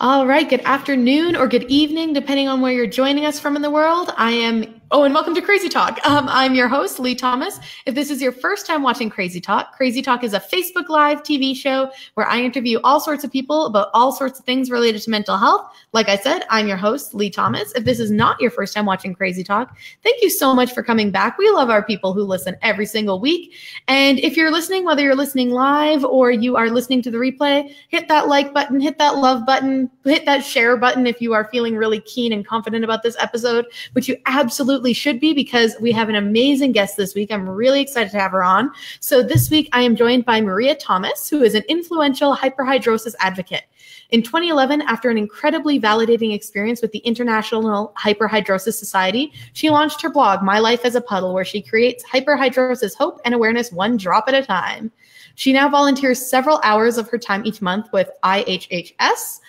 All right, good afternoon or good evening, depending on where you're joining us from in the world. And welcome to Crazy Talk. I'm your host, Lee Thomas. If this is your first time watching Crazy Talk is a Facebook Live TV show where I interview all sorts of people about all sorts of things related to mental health. Like I said, I'm your host, Lee Thomas. If this is not your first time watching Crazy Talk, thank you so much for coming back. We love our people who listen every single week. And if you're listening, whether you're listening live or you are listening to the replay, hit that like button, hit that love button, hit that share button if you are feeling really keen and confident about this episode, which you absolutely should be because we have an amazing guest this week. I'm really excited to have her on. So this week I am joined by Maria Thomas, who is an influential hyperhidrosis advocate. In 2011, after an incredibly validating experience with the International Hyperhidrosis Society, she launched her blog, My Life as a Puddle, where she creates hyperhidrosis hope and awareness one drop at a time. She now volunteers several hours of her time each month with IHHS.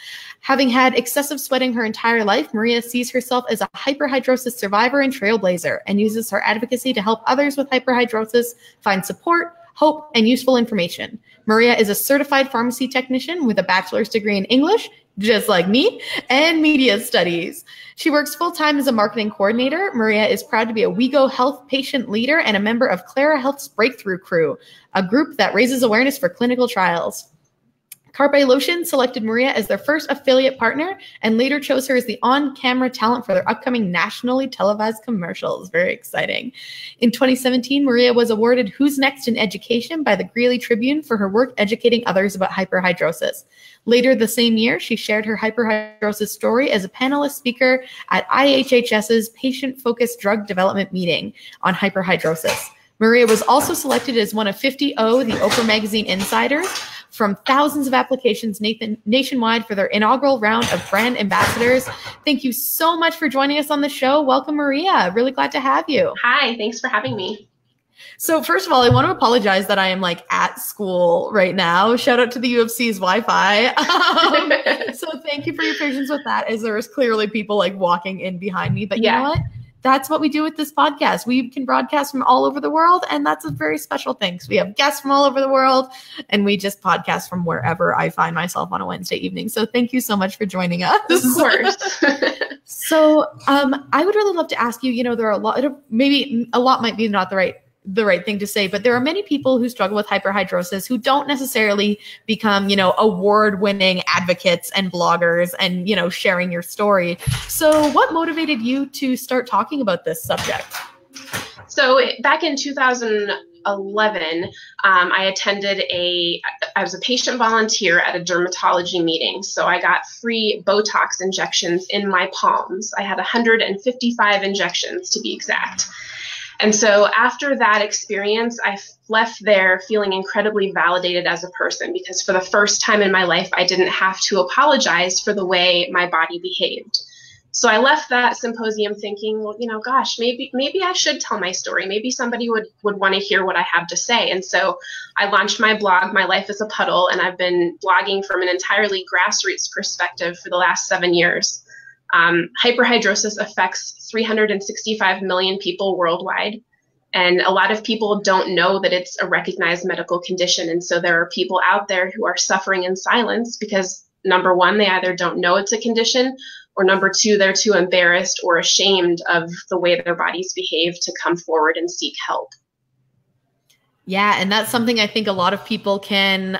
Having had excessive sweating her entire life, Maria sees herself as a hyperhidrosis survivor and trailblazer and uses her advocacy to help others with hyperhidrosis find support, hope, and useful information. Maria is a certified pharmacy technician with a bachelor's degree in English, just like me, and media studies. She works full-time as a marketing coordinator. Maria is proud to be a WeGo Health patient leader and a member of Clara Health's Breakthrough Crew, a group that raises awareness for clinical trials. Carpe Lotion selected Maria as their first affiliate partner and later chose her as the on-camera talent for their upcoming nationally televised commercials. Very exciting. In 2017, Maria was awarded Who's Next in Education by the Greeley Tribune for her work educating others about hyperhidrosis. Later the same year, she shared her hyperhidrosis story as a panelist speaker at IHHS's Patient-Focused Drug Development Meeting on hyperhidrosis. Maria was also selected as one of 50 the Oprah Magazine Insiders from thousands of applications nationwide for their inaugural round of brand ambassadors. Thank you so much for joining us on the show. Welcome, Maria. Really glad to have you. Hi, thanks for having me. So first of all, I want to apologize that I am at school right now. Shout out to the U of C's Wi-Fi. So thank you for your patience with that, as there was clearly people walking in behind me. But you know what? That's what we do with this podcast. We can broadcast from all over the world, and that's a very special thing. So we have guests from all over the world, and we just podcast from wherever I find myself on a Wednesday evening. So thank you so much for joining us. Of course. So I would really love to ask you, there are maybe a lot might be not the right thing to say, but there are many people who struggle with hyperhidrosis who don't necessarily become, award-winning advocates and bloggers and, sharing your story. So what motivated you to start talking about this subject? So back in 2011, I was a patient volunteer at a dermatology meeting. So I got free Botox injections in my palms. I had 155 injections to be exact. And so after that experience, I left there feeling incredibly validated as a person because for the first time in my life, I didn't have to apologize for the way my body behaved. So I left that symposium thinking, well, gosh, maybe I should tell my story. Maybe somebody would want to hear what I have to say. And so I launched my blog, My Life is a Puddle, and I've been blogging from an entirely grassroots perspective for the last 7 years. Hyperhidrosis affects 365 million people worldwide. And a lot of people don't know that it's a recognized medical condition. And so there are people out there who are suffering in silence because, number one, they either don't know it's a condition, or number two, they're too embarrassed or ashamed of the way their bodies behave to come forward and seek help. Yeah, and that's something I think a lot of people can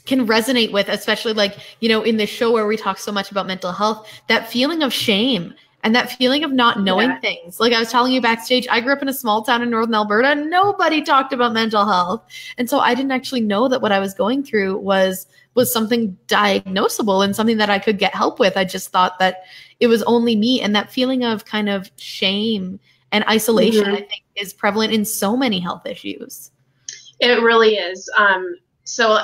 resonate with, especially in this show where we talk so much about mental health, that feeling of shame and that feeling of not knowing things. Like I was telling you backstage, I grew up in a small town in northern Alberta. Nobody talked about mental health. And so I didn't actually know that what I was going through was something diagnosable and something that I could get help with. I just thought that it was only me. And that feeling of kind of shame and isolation, I think, is prevalent in so many health issues. It really is. So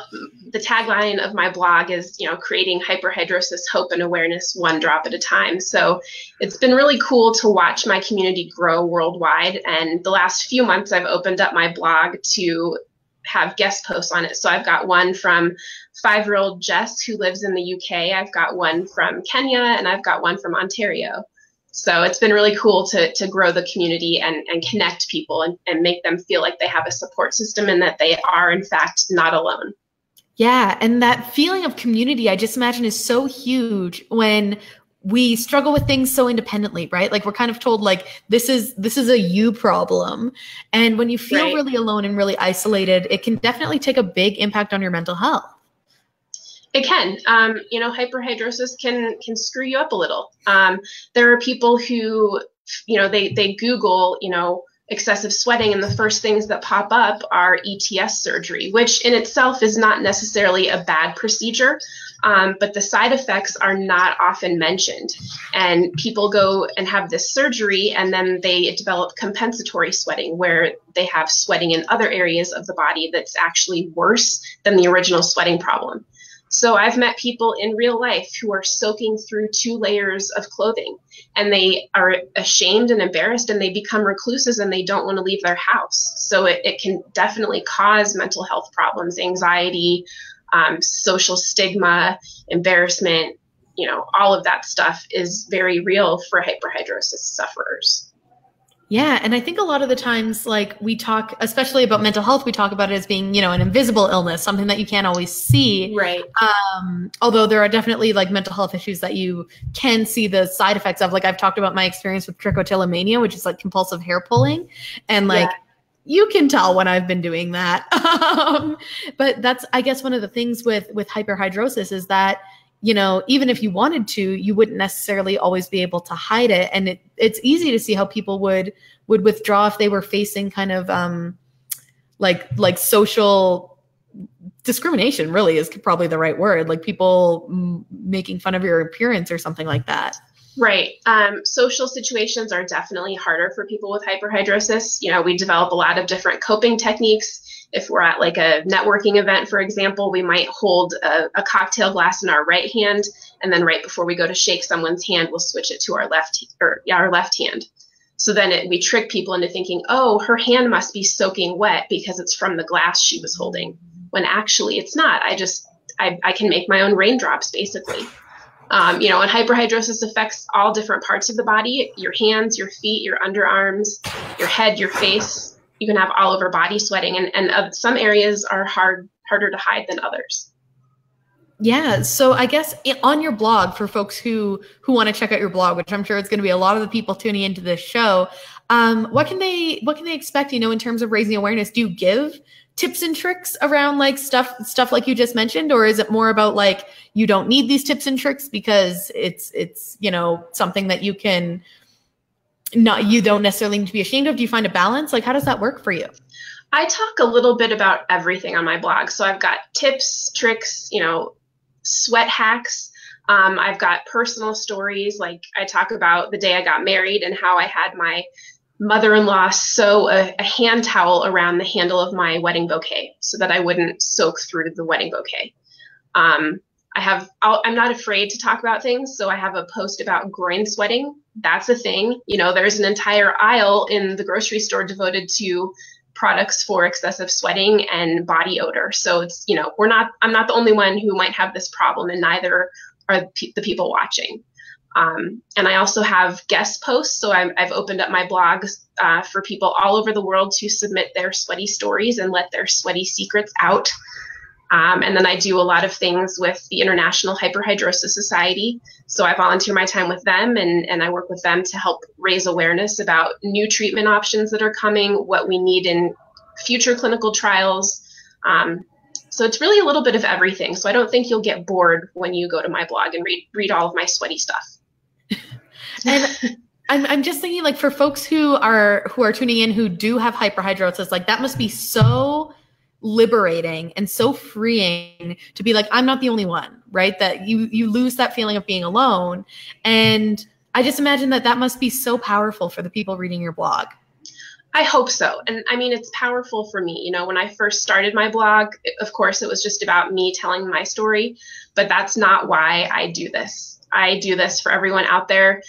the tagline of my blog is, creating hyperhidrosis hope and awareness one drop at a time. So it's been really cool to watch my community grow worldwide. And the last few months, I've opened up my blog to have guest posts on it. So I've got one from 5-year-old Jess, who lives in the UK. I've got one from Kenya, and I've got one from Ontario. So it's been really cool to grow the community and connect people and make them feel like they have a support system and that they are, in fact, not alone. Yeah. And that feeling of community, I just imagine, is so huge when we struggle with things so independently, right? Like we're kind of told like, this is a you problem. And when you feel really alone and really isolated, it can definitely take a big impact on your mental health. It can. Hyperhidrosis can screw you up a little. There are people who, they Google, excessive sweating, and the first things that pop up are ETS surgery, which in itself is not necessarily a bad procedure, but the side effects are not often mentioned. And people go and have this surgery, and then they develop compensatory sweating, where they have sweating in other areas of the body that's actually worse than the original sweating problem. So I've met people in real life who are soaking through 2 layers of clothing, and they are ashamed and embarrassed, and they become recluses, and they don't want to leave their house. So it can definitely cause mental health problems, anxiety, social stigma, embarrassment. All of that stuff is very real for hyperhidrosis sufferers. Yeah. And I think a lot of the times, like we talk, especially about mental health, we talk about it as being, an invisible illness, something that you can't always see. Right. Although there are definitely like mental health issues that you can see the side effects of. Like I've talked about my experience with trichotillomania, which is like compulsive hair pulling. And like, you can tell when I've been doing that. But that's, I guess, one of the things with hyperhidrosis is that, even if you wanted to, you wouldn't necessarily always be able to hide it. And it's easy to see how people would withdraw if they were facing kind of like social discrimination, really is probably the right word. Like people making fun of your appearance or something like that. Right. Social situations are definitely harder for people with hyperhidrosis. We develop a lot of different coping techniques. If we're at like a networking event, for example, we might hold a cocktail glass in our right hand, and then right before we go to shake someone's hand, we'll switch it to our left hand. So then we trick people into thinking, oh, her hand must be soaking wet because it's from the glass she was holding, when actually it's not. I can make my own raindrops, basically. And hyperhidrosis affects all different parts of the body: your hands, your feet, your underarms, your head, your face. You can have all over body sweating, and some areas are harder to hide than others. Yeah. So I guess on your blog, for folks who want to check out your blog, which I'm sure it's going to be a lot of the people tuning into this show, what can they expect, in terms of raising awareness? Do you give tips and tricks around like stuff like you just mentioned, or is it more about like, you don't need these tips and tricks because it's something that you don't necessarily need to be ashamed of? Do you find a balance? Like, how does that work for you? I talk a little bit about everything on my blog. So I've got tips, tricks, sweat hacks. I've got personal stories. Like I talk about the day I got married and how I had my mother-in-law sew a hand towel around the handle of my wedding bouquet so that I wouldn't soak through the wedding bouquet. I'm not afraid to talk about things. So I have a post about groin sweating. That's a thing. There's an entire aisle in the grocery store devoted to products for excessive sweating and body odor. So it's, I'm not the only one who might have this problem, and neither are the people watching. And I also have guest posts. So I've opened up my blog for people all over the world to submit their sweaty stories and let their sweaty secrets out. And then I do a lot of things with the International Hyperhidrosis Society. So I volunteer my time with them, and I work with them to help raise awareness about new treatment options that are coming, what we need in future clinical trials. So it's really a little bit of everything. So I don't think you'll get bored when you go to my blog and read all of my sweaty stuff. And I'm just thinking, like, for folks who are tuning in who do have hyperhidrosis, like that must be so liberating and so freeing to be like, I'm not the only one, right? That you lose that feeling of being alone. And I just imagine that must be so powerful for the people reading your blog. I hope so. And I mean, it's powerful for me. When I first started my blog, of course, it was just about me telling my story, but that's not why I do this. I do this for everyone out there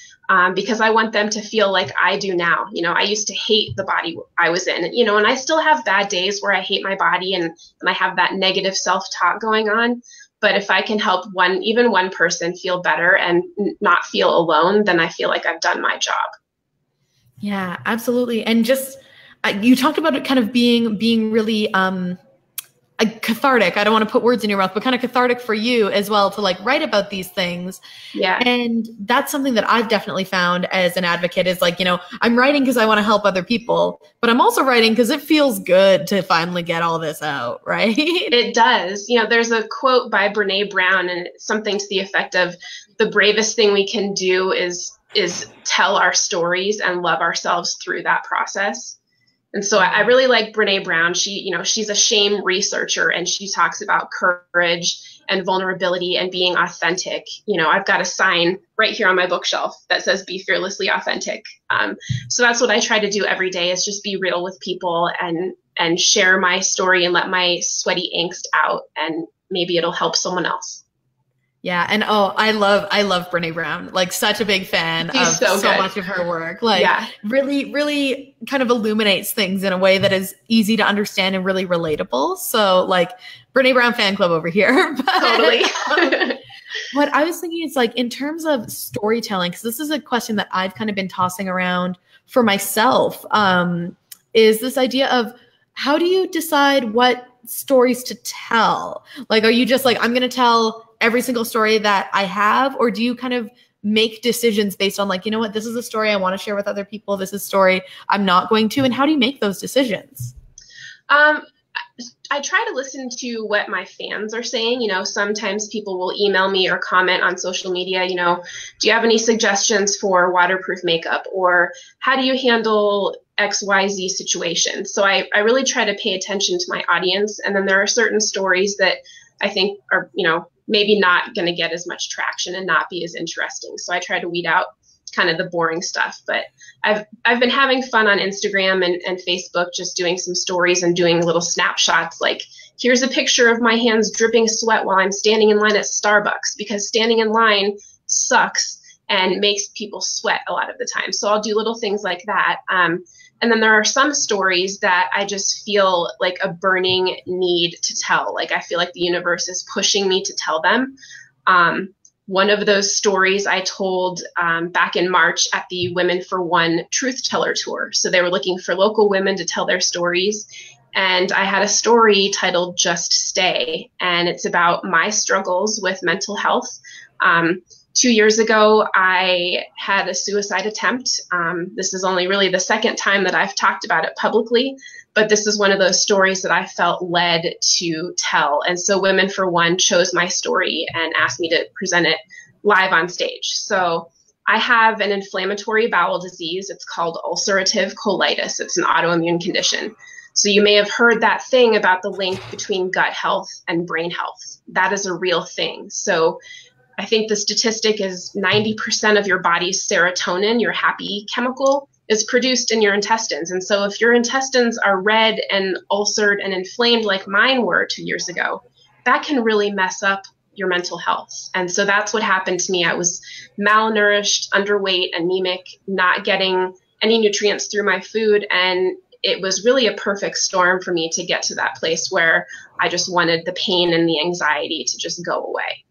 because I want them to feel like I do now. I used to hate the body I was in, and I still have bad days where I hate my body and I have that negative self-talk going on. But if I can help even one person feel better and not feel alone, then I feel like I've done my job. Yeah, absolutely. And just, you talked about it kind of being really, cathartic. I don't want to put words in your mouth, but kind of cathartic for you as well to like write about these things. Yeah. And that's something that I've definitely found as an advocate is like, you know, I'm writing because I want to help other people, but I'm also writing because it feels good to finally get all this out, right? It does. You know, there's a quote by Brene Brown, and it's something to the effect of the bravest thing we can do is tell our stories and love ourselves through that process. And so I really like Brene Brown. She's a shame researcher, and she talks about courage and vulnerability and being authentic. You know, I've got a sign right here on my bookshelf that says "Be fearlessly authentic." So that's what I try to do every day, is just be real with people and share my story and let my sweaty angst out, and maybe it'll help someone else. Yeah. And I love Brene Brown, like such a big fan of so much of her work. Like really, really kind of illuminates things in a way that is easy to understand and really relatable. So like Brene Brown fan club over here. Totally. What I was thinking is like in terms of storytelling, because this is a question that I've kind of been tossing around for myself, is this idea of how do you decide what stories to tell? Like, are you just like, I'm going to tell every single story that I have, or do you kind of make decisions based on like, you know what, this is a story I want to share with other people, this is a story I'm not going to, and how do you make those decisions? I try to listen to what my fans are saying. You know, sometimes people will email me or comment on social media, you know, do you have any suggestions for waterproof makeup, or how do you handle XYZ situation? So I really try to pay attention to my audience. And then there are certain stories that I think are, you know, maybe not going to get as much traction and not be as interesting. So I try to weed out kind of the boring stuff. But I've been having fun on Instagram and Facebook, just doing some stories and doing little snapshots. Like, here's a picture of my hands dripping sweat while I'm standing in line at Starbucks, because standing in line sucks and makes people sweat a lot of the time. So I'll do little things like that. And then there are some stories that I just feel like a burning need to tell. Like, I feel like the universe is pushing me to tell them. One of those stories I told back in March at the Women for One Truth Teller Tour. So they were looking for local women to tell their stories. And I had a story titled Just Stay. And it's about my struggles with mental health. 2 years ago, I had a suicide attempt. This is only really the second time that I've talked about it publicly, but this is one of those stories that I felt led to tell. And so Women for One chose my story and asked me to present it live on stage. So I have an inflammatory bowel disease. It's called ulcerative colitis. It's an autoimmune condition. So you may have heard that thing about the link between gut health and brain health. That is a real thing. So I think the statistic is 90% of your body's serotonin, your happy chemical, is produced in your intestines. And so if your intestines are red and ulcered and inflamed like mine were 2 years ago, that can really mess up your mental health. And so that's what happened to me. I was malnourished, underweight, anemic, not getting any nutrients through my food. And it was really a perfect storm for me to get to that place where I just wanted the pain and the anxiety to just go away.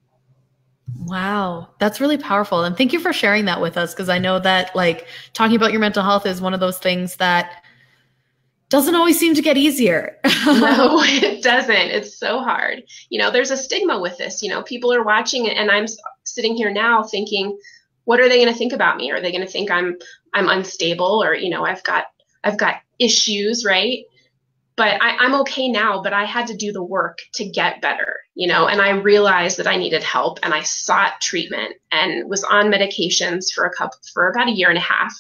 Wow, that's really powerful. And thank you for sharing that with us, because I know that like talking about your mental health is one of those things that doesn't always seem to get easier. No, it doesn't. It's so hard. You know, there's a stigma with this. You know, people are watching it, and I'm sitting here now thinking, what are they going to think about me? Are they going to think I'm unstable, or, you know, I've got issues, right? But I'm okay now, but I had to do the work to get better, you know, and I realized that I needed help, and I sought treatment and was on medications for about a year and a half,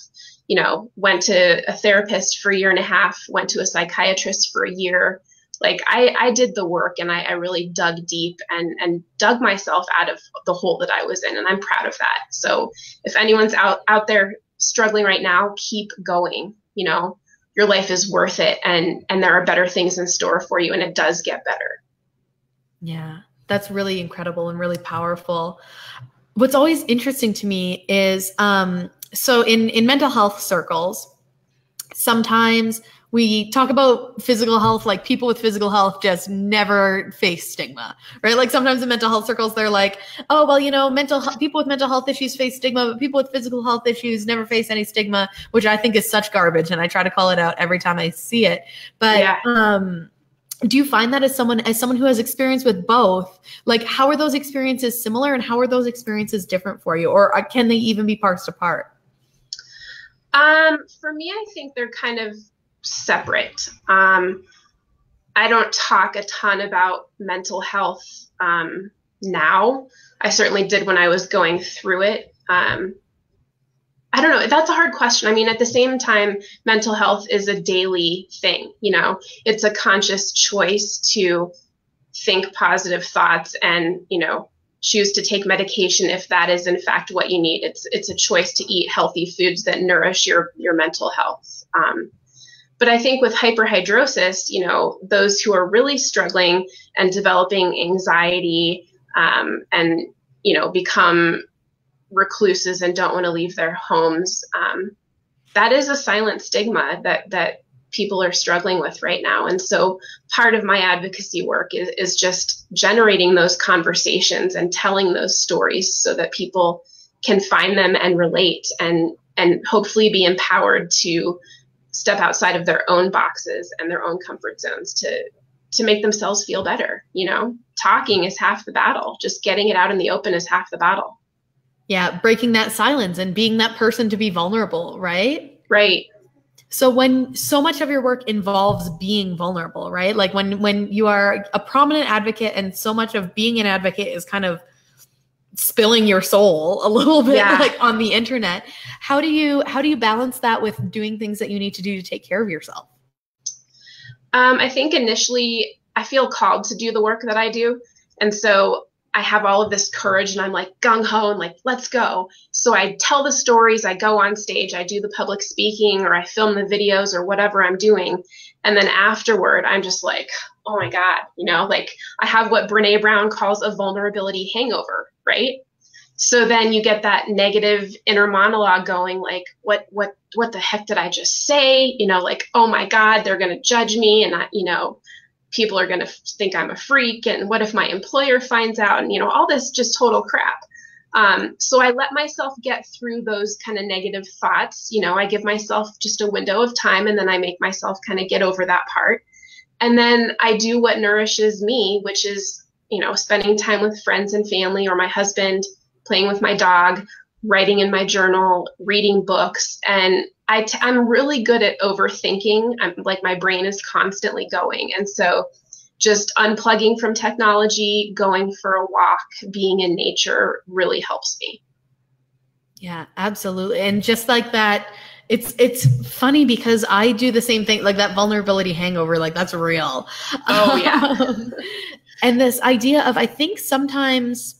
you know, went to a therapist for a year and a half, went to a psychiatrist for a year. Like I did the work, and I really dug deep and dug myself out of the hole that I was in. And I'm proud of that. So if anyone's out there struggling right now, keep going, you know. Your life is worth it, and there are better things in store for you, and it does get better. Yeah, that's really incredible and really powerful. What's always interesting to me is, so in mental health circles, sometimes we talk about physical health, like people with physical health just never face stigma, right? Like sometimes in mental health circles, they're like, oh, well, you know, people with mental health issues face stigma, but people with physical health issues never face any stigma, which I think is such garbage. And I try to call it out every time I see it. But do you find that as someone who has experience with both, like how are those experiences similar and how are those experiences different for you, or can they even be parsed apart? For me, I think they're kind of separate. I don't talk a ton about mental health now. I certainly did when I was going through it. I don't know. That's a hard question. I mean, at the same time, mental health is a daily thing. You know, it's a conscious choice to think positive thoughts and, you know, choose to take medication if that is in fact what you need. It's a choice to eat healthy foods that nourish your mental health. But I think with hyperhidrosis, you know, those who are really struggling and developing anxiety and, you know, become recluses and don't want to leave their homes, that is a silent stigma that people are struggling with right now. And so part of my advocacy work is just generating those conversations and telling those stories so that people can find them and relate and hopefully be empowered to step outside of their own boxes and their own comfort zones to make themselves feel better. You know, talking is half the battle. Just getting it out in the open is half the battle. Yeah. Breaking that silence and being that person to be vulnerable, right? Right. So when so much of your work involves being vulnerable, right? Like when you are a prominent advocate and so much of being an advocate is kind of spilling your soul a little bit, yeah, like on the internet, how do you balance that with doing things that you need to do to take care of yourself? I think initially I feel called to do the work that I do. And so I have all of this courage and I'm like gung ho and like, let's go. So I tell the stories, I go on stage, I do the public speaking, or I film the videos or whatever I'm doing. And then afterward, I'm just like, oh my God, you know, like I have what Brene Brown calls a vulnerability hangover, right? So then you get that negative inner monologue going, like, what the heck did I just say? You know, like, oh my God, they're going to judge me. And you know, people are going to think I'm a freak. And what if my employer finds out? And, you know, all this just total crap. So I let myself get through those kind of negative thoughts. You know, I give myself just a window of time and then I make myself kind of get over that part. And then I do what nourishes me, which is, you know, spending time with friends and family or my husband, playing with my dog, writing in my journal, reading books. And I'm really good at overthinking. I'm like, my brain is constantly going. And so just unplugging from technology, going for a walk, being in nature really helps me. Yeah, absolutely. And just like that, it's funny because I do the same thing, like that vulnerability hangover, like that's real. Oh yeah. And this idea of, I think sometimes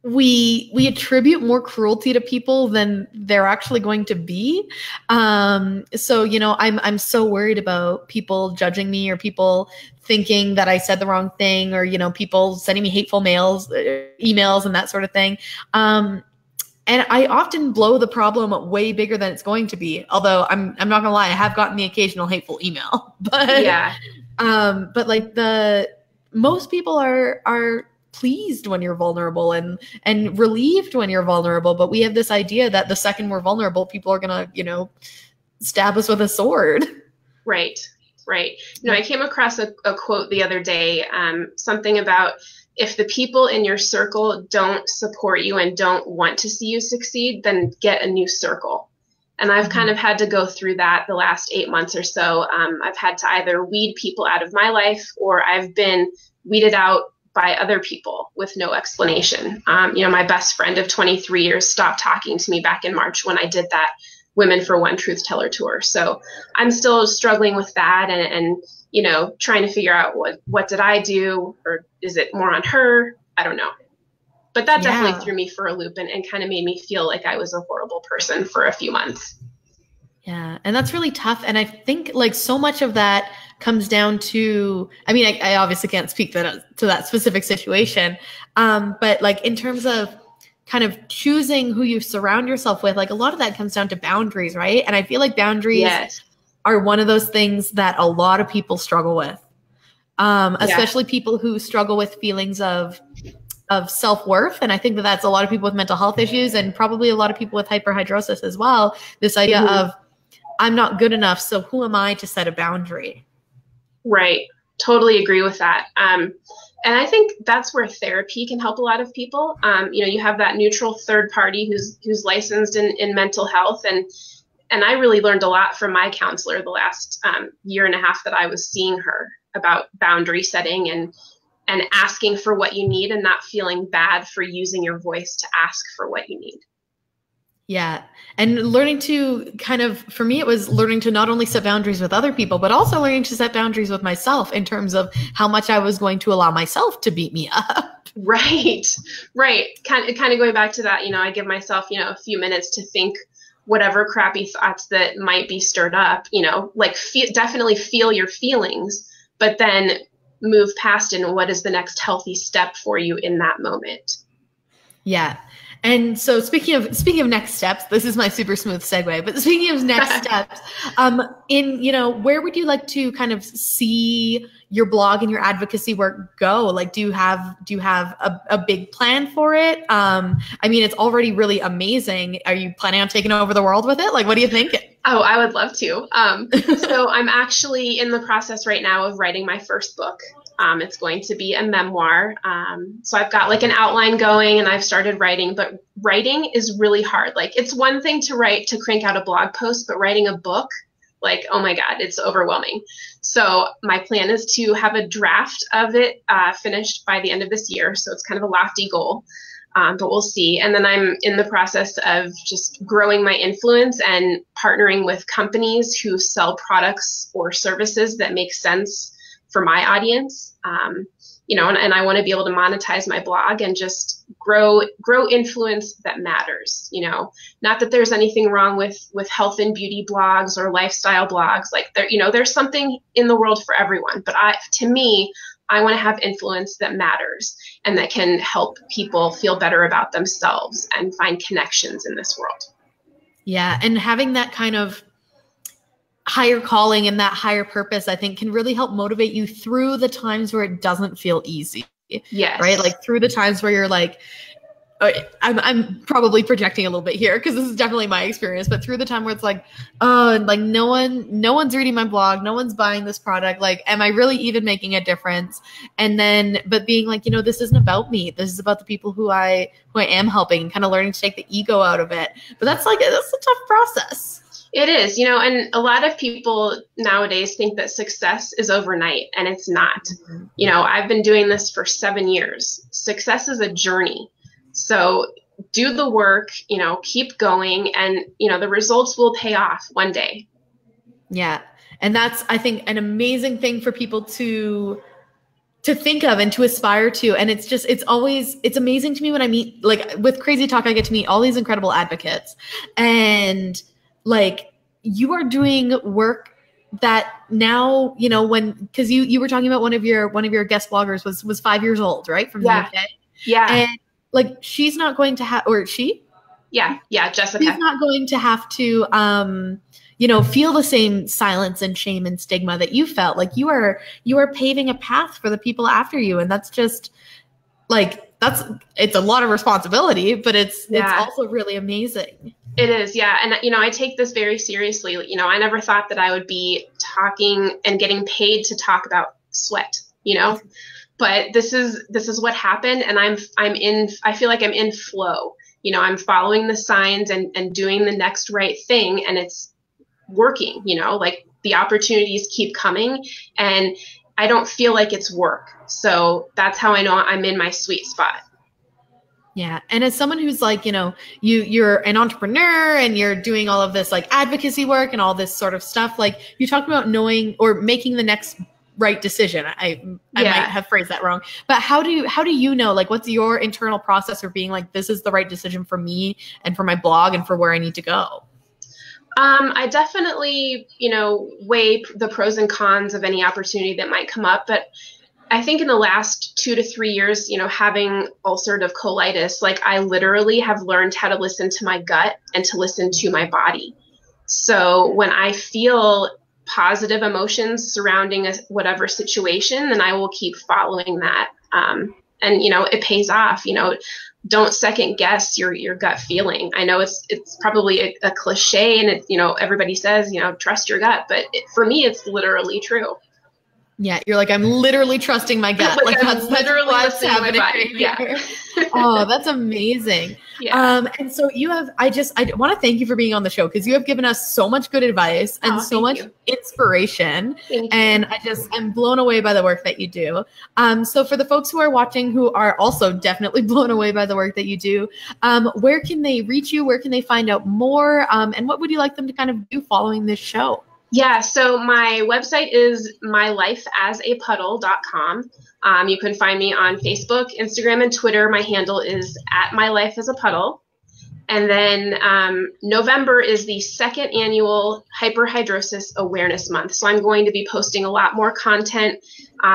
we attribute more cruelty to people than they're actually going to be. So, you know, I'm so worried about people judging me or people thinking that I said the wrong thing or, you know, people sending me hateful emails and that sort of thing. And I often blow the problem way bigger than it's going to be. Although I'm not gonna lie, I have gotten the occasional hateful email, but yeah. But like most people are pleased when you're vulnerable and relieved when you're vulnerable. But we have this idea that the second we're vulnerable, people are gonna, you know, stab us with a sword. Right. Right. You know, I came across a quote the other day, something about, if the people in your circle don't support you and don't want to see you succeed, then get a new circle. And I've kind of had to go through that the last 8 months or so. I've had to either weed people out of my life or I've been weeded out by other people with no explanation. You know, my best friend of 23 years stopped talking to me back in March when I did that Women for One Truth Teller tour. So I'm still struggling with that and you know, trying to figure out what did I do, or is it more on her? I don't know. But that definitely threw me for a loop and kind of made me feel like I was a horrible person for a few months. Yeah. And that's really tough. And I think like so much of that comes down to, I mean, I obviously can't speak to that specific situation. But like in terms of kind of choosing who you surround yourself with, like a lot of that comes down to boundaries, right? And I feel like boundaries are one of those things that a lot of people struggle with, especially people who struggle with feelings of self-worth. And I think that that's a lot of people with mental health issues and probably a lot of people with hyperhidrosis as well. This idea of I'm not good enough, so who am I to set a boundary? Right. Totally agree with that. And I think that's where therapy can help a lot of people. You have that neutral third party who's licensed in mental health, and I really learned a lot from my counselor the last year and a half that I was seeing her about boundary setting and asking for what you need and not feeling bad for using your voice to ask for what you need. Yeah. And learning to for me, it was learning to not only set boundaries with other people, but also learning to set boundaries with myself in terms of how much I was going to allow myself to beat me up. Right. Kind of going back to that, I give myself, a few minutes to think whatever crappy thoughts that might be stirred up, definitely feel your feelings, but then move past and what is the next healthy step for you in that moment. Yeah. And so speaking of next steps, this is my super smooth segue, but speaking of next steps, where would you like to kind of see your blog and your advocacy work go? Like, do you have a big plan for it? It's already really amazing. Are you planning on taking over the world with it? Like, what are you thinking? Oh, I would love to. So I'm actually in the process right now of writing my first book. It's going to be a memoir. So I've got like an outline going and I've started writing, but writing is really hard. Like, it's one thing to write, to crank out a blog post, but writing a book, like, oh my God, it's overwhelming. So my plan is to have a draft of it finished by the end of this year. So it's kind of a lofty goal. But we'll see. And then I'm in the process of just growing my influence and partnering with companies who sell products or services that make sense for my audience. And I want to be able to monetize my blog and just grow influence that matters. Not that there's anything wrong with health and beauty blogs or lifestyle blogs. Like, there's something in the world for everyone. But to me, I want to have influence that matters and that can help people feel better about themselves and find connections in this world. Yeah. And having that kind of higher calling and that higher purpose, I think, can really help motivate you through the times where it doesn't feel easy. Yes. Right? Like, through the times where you're like, I'm probably projecting a little bit here because this is definitely my experience, but through the time where it's like, oh, like no one's reading my blog, no one's buying this product. Like, am I really even making a difference? And then, but being like, this isn't about me. This is about the people who I am helping, and kind of learning to take the ego out of it. But that's a tough process. It is, and a lot of people nowadays think that success is overnight, and it's not. Mm-hmm. I've been doing this for 7 years. Success is a journey. So do the work, keep going, and, the results will pay off one day. Yeah. And that's, I think, an amazing thing for people to think of and to aspire to. And it's amazing to me when I meet, like, with Crazy Talk, I get to meet all these incredible advocates, and like, you are doing work that now, because you were talking about one of your guest bloggers was 5 years old, right? From the UK. Yeah. And like, she's not going to have, or she? Yeah, Jessica. She's not going to have to, feel the same silence and shame and stigma that you felt. Like, you are paving a path for the people after you. And that's just like, it's a lot of responsibility, but it's also really amazing. It is. Yeah. And, I take this very seriously. I never thought that I would be talking and getting paid to talk about sweat, but this is what happened. And I feel like I'm in flow. I'm following the signs and doing the next right thing, and it's working, like, the opportunities keep coming, and I don't feel like it's work. So that's how I know I'm in my sweet spot. Yeah. And as someone who's like, you're an entrepreneur and you're doing all of this like advocacy work and all this sort of stuff, like, you talked about knowing or making the next right decision. I might have phrased that wrong, but how do you know, like, what's your internal process for being like, this is the right decision for me and for my blog and for where I need to go? I definitely, weigh the pros and cons of any opportunity that might come up. But I think in the last 2 to 3 years, having ulcerative colitis, like, I literally have learned how to listen to my gut and to listen to my body. So when I feel positive emotions surrounding whatever situation, then I will keep following that. And, it pays off. Don't second guess your gut feeling. I know it's probably a cliche, and everybody says, trust your gut, but for me, it's literally true. Yeah, you're like, I'm literally trusting my gut. Like I'm literally listening to my body. Yeah. Oh, that's amazing. Yeah. And so I want to thank you for being on the show, because you have given us so much good advice and so much inspiration. And I'm blown away by the work that you do. So for the folks who are watching who are also definitely blown away by the work that you do, where can they reach you? Where can they find out more? And what would you like them to kind of do following this show? Yeah, so my website is mylifeasapuddle.com. You can find me on Facebook, Instagram, and Twitter. My handle is @mylifeasapuddle. And then November is the second annual Hyperhidrosis Awareness Month. So I'm going to be posting a lot more content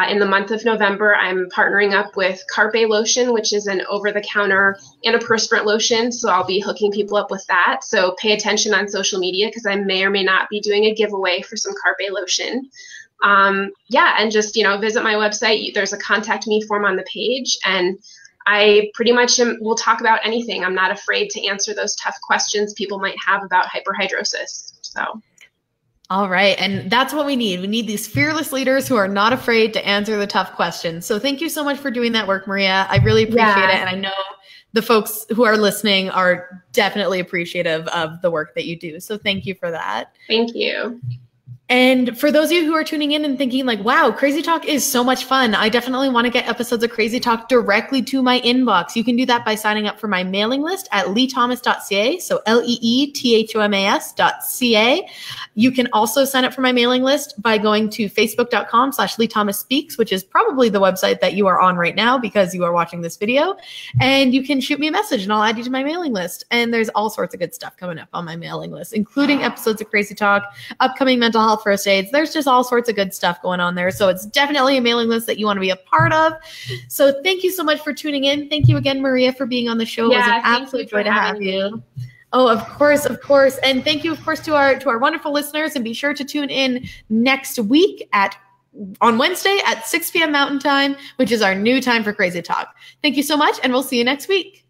in the month of November. I'm partnering up with Carpe Lotion, which is an over-the-counter antiperspirant lotion. So I'll be hooking people up with that. So pay attention on social media, because I may or may not be doing a giveaway for some Carpe Lotion. And just, visit my website. There's a contact me form on the page, and I pretty much will talk about anything. I'm not afraid to answer those tough questions people might have about hyperhidrosis. So. All right. And that's what we need. We need these fearless leaders who are not afraid to answer the tough questions. So thank you so much for doing that work, Maria. I really appreciate it. And I know the folks who are listening are definitely appreciative of the work that you do. So thank you for that. Thank you. And for those of you who are tuning in and thinking like, wow, Crazy Talk is so much fun, I definitely want to get episodes of Crazy Talk directly to my inbox. You can do that by signing up for my mailing list at leethomas.ca. So LEETHOMAS.ca. You can also sign up for my mailing list by going to facebook.com/LeeThomasSpeaks, which is probably the website that you are on right now because you are watching this video. And you can shoot me a message and I'll add you to my mailing list. And there's all sorts of good stuff coming up on my mailing list, including episodes of Crazy Talk, upcoming mental health first aids. There's just all sorts of good stuff going on there. So it's definitely a mailing list that you want to be a part of. So thank you so much for tuning in. Thank you again, Maria, for being on the show. It was an absolute joy to have you. Oh, of course, of course. And thank you, of course, to our wonderful listeners. And be sure to tune in next week on Wednesday at 6 p.m. Mountain Time, which is our new time for Crazy Talk. Thank you so much, and we'll see you next week.